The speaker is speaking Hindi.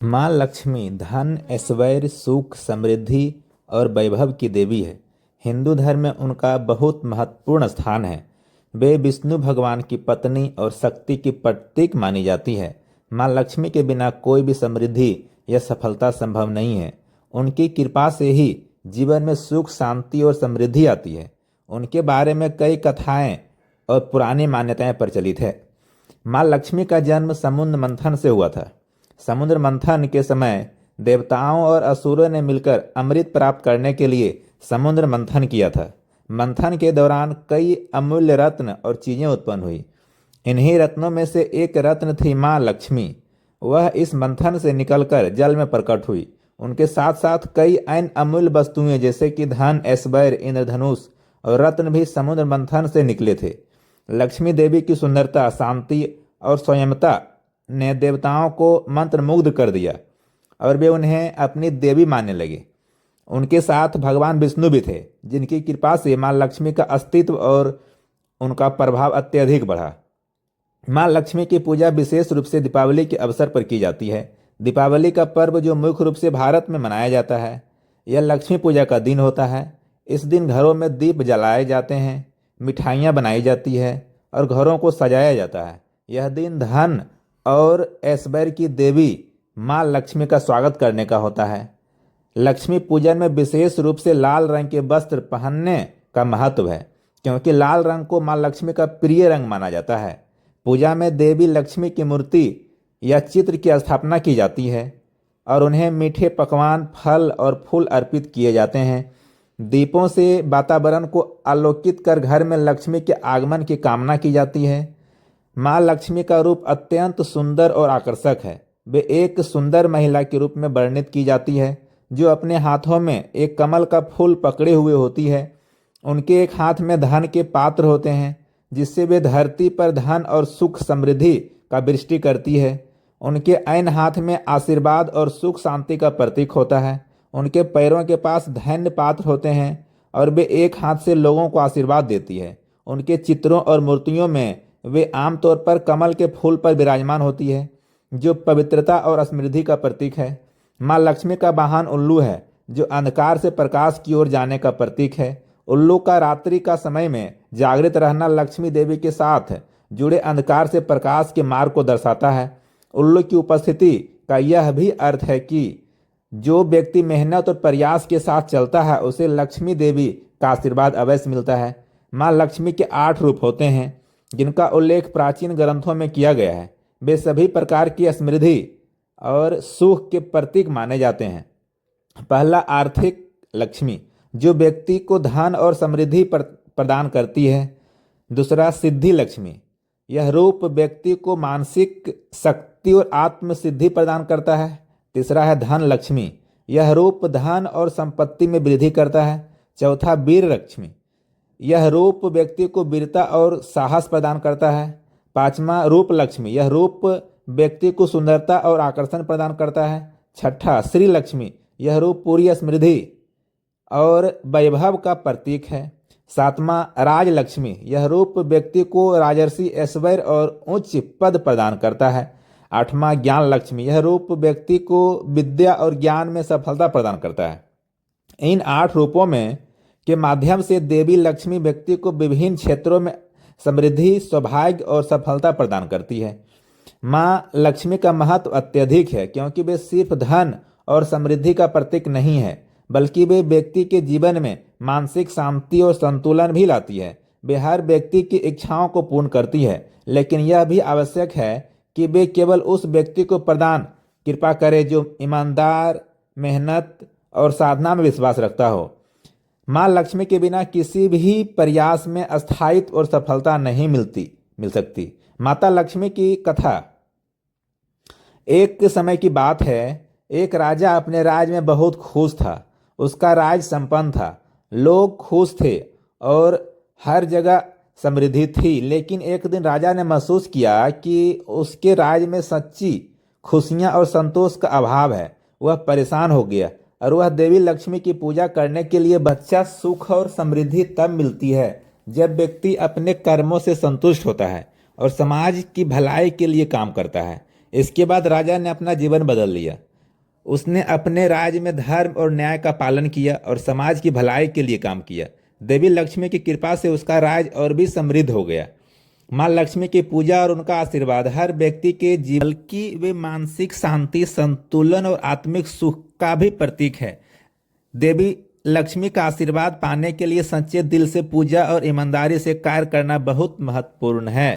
माँ लक्ष्मी धन, ऐश्वर्य, सुख, समृद्धि और वैभव की देवी है। हिंदू धर्म में उनका बहुत महत्वपूर्ण स्थान है। वे विष्णु भगवान की पत्नी और शक्ति की प्रतीक मानी जाती है। माँ लक्ष्मी के बिना कोई भी समृद्धि या सफलता संभव नहीं है। उनकी कृपा से ही जीवन में सुख, शांति और समृद्धि आती है। उनके बारे में कई कथाएं और पुरानी मान्यताएं प्रचलित है। माँ लक्ष्मी का जन्म समुद्र मंथन से हुआ था। समुद्र मंथन के समय देवताओं और असुरों ने मिलकर अमृत प्राप्त करने के लिए समुद्र मंथन किया था। मंथन के दौरान कई अमूल्य रत्न और चीजें उत्पन्न हुई। इन्हीं रत्नों में से एक रत्न थी माँ लक्ष्मी। वह इस मंथन से निकलकर जल में प्रकट हुई। उनके साथ साथ कई अन्य अमूल्य वस्तुएं जैसे कि धन, ऐश्वर्य, इंद्रधनुष और रत्न भी समुद्र मंथन से निकले थे। लक्ष्मी देवी की सुंदरता, शांति और संयमता ने देवताओं को मंत्रमुग्ध कर दिया और वे उन्हें अपनी देवी मानने लगे। उनके साथ भगवान विष्णु भी थे, जिनकी कृपा से माँ लक्ष्मी का अस्तित्व और उनका प्रभाव अत्यधिक बढ़ा। माँ लक्ष्मी की पूजा विशेष रूप से दीपावली के अवसर पर की जाती है। दीपावली का पर्व जो मुख्य रूप से भारत में मनाया जाता है, यह लक्ष्मी पूजा का दिन होता है। इस दिन घरों में दीप जलाए जाते हैं, मिठाइयाँ बनाई जाती है और घरों को सजाया जाता है। यह दिन धन और ऐश्वर्य की देवी माँ लक्ष्मी का स्वागत करने का होता है। लक्ष्मी पूजन में विशेष रूप से लाल रंग के वस्त्र पहनने का महत्व है, क्योंकि लाल रंग को माँ लक्ष्मी का प्रिय रंग माना जाता है। पूजा में देवी लक्ष्मी की मूर्ति या चित्र की स्थापना की जाती है और उन्हें मीठे पकवान, फल और फूल अर्पित किए जाते हैं। दीपों से वातावरण को आलोकित कर घर में लक्ष्मी के आगमन की कामना की जाती है। माँ लक्ष्मी का रूप अत्यंत सुंदर और आकर्षक है। वे एक सुंदर महिला के रूप में वर्णित की जाती है, जो अपने हाथों में एक कमल का फूल पकड़े हुए होती है। उनके एक हाथ में धन के पात्र होते हैं, जिससे वे धरती पर धन और सुख समृद्धि का वृष्टि करती है। उनके अन्य हाथ में आशीर्वाद और सुख शांति का प्रतीक होता है। उनके पैरों के पास धन्य पात्र होते हैं और वे एक हाथ से लोगों को आशीर्वाद देती है। उनके चित्रों और मूर्तियों में वे आमतौर पर कमल के फूल पर विराजमान होती है, जो पवित्रता और समृद्धि का प्रतीक है। माँ लक्ष्मी का वाहन उल्लू है, जो अंधकार से प्रकाश की ओर जाने का प्रतीक है। उल्लू का रात्रि का समय में जागृत रहना लक्ष्मी देवी के साथ जुड़े अंधकार से प्रकाश के मार्ग को दर्शाता है। उल्लू की उपस्थिति का यह भी अर्थ है कि जो व्यक्ति मेहनत और प्रयास के साथ चलता है, उसे लक्ष्मी देवी का आशीर्वाद अवश्य मिलता है। माँ लक्ष्मी के 8 रूप होते हैं, जिनका उल्लेख प्राचीन ग्रंथों में किया गया है। वे सभी प्रकार की समृद्धि और सुख के प्रतीक माने जाते हैं। पहला, आर्थिक लक्ष्मी, जो व्यक्ति को धन और समृद्धि प्रदान करती है। दूसरा, सिद्धि लक्ष्मी, यह रूप व्यक्ति को मानसिक शक्ति और आत्म सिद्धि प्रदान करता है। तीसरा है धन लक्ष्मी, यह रूप धन और संपत्ति में वृद्धि करता है। चौथा, वीर लक्ष्मी, यह रूप व्यक्ति को वीरता और साहस प्रदान करता है। पांचवा, रूप लक्ष्मी, यह रूप व्यक्ति को सुंदरता और आकर्षण प्रदान करता है। छठा, श्री लक्ष्मी, यह रूप पूरी समृद्धि और वैभव का प्रतीक है। सातवां, राज लक्ष्मी, यह रूप व्यक्ति को राजर्षि, ऐश्वर्य और उच्च पद प्रदान करता है। आठवां, ज्ञान लक्ष्मी, यह रूप व्यक्ति को विद्या और ज्ञान में सफलता प्रदान करता है। इन 8 रूपों में के माध्यम से देवी लक्ष्मी व्यक्ति को विभिन्न क्षेत्रों में समृद्धि, सौभाग्य और सफलता प्रदान करती है। माँ लक्ष्मी का महत्व अत्यधिक है, क्योंकि वे सिर्फ धन और समृद्धि का प्रतीक नहीं है, बल्कि वे व्यक्ति के जीवन में मानसिक शांति और संतुलन भी लाती है। वे हर व्यक्ति की इच्छाओं को पूर्ण करती है, लेकिन यह भी आवश्यक है कि वे केवल उस व्यक्ति को प्रदान कृपा करे जो ईमानदार, मेहनत और साधना में विश्वास रखता हो। माँ लक्ष्मी के बिना किसी भी प्रयास में स्थायित्व और सफलता नहीं मिल सकती। माता लक्ष्मी की कथा। एक समय की बात है, एक राजा अपने राज में बहुत खुश था। उसका राज संपन्न था, लोग खुश थे और हर जगह समृद्धि थी। लेकिन एक दिन राजा ने महसूस किया कि उसके राज में सच्ची खुशियां और संतोष का अभाव है। वह परेशान हो गया और वह देवी लक्ष्मी की पूजा करने के लिए बच्चा। सुख और समृद्धि तब मिलती है जब व्यक्ति अपने कर्मों से संतुष्ट होता है और समाज की भलाई के लिए काम करता है। इसके बाद राजा ने अपना जीवन बदल लिया। उसने अपने राज्य में धर्म और न्याय का पालन किया और समाज की भलाई के लिए काम किया। देवी लक्ष्मी की कृपा से उसका राज्य और भी समृद्ध हो गया। माँ लक्ष्मी की पूजा और उनका आशीर्वाद हर व्यक्ति के जीवन, बल्कि वे मानसिक शांति, संतुलन और आत्मिक सुख का भी प्रतीक है। देवी लक्ष्मी का आशीर्वाद पाने के लिए सच्चे दिल से पूजा और ईमानदारी से कार्य करना बहुत महत्वपूर्ण है।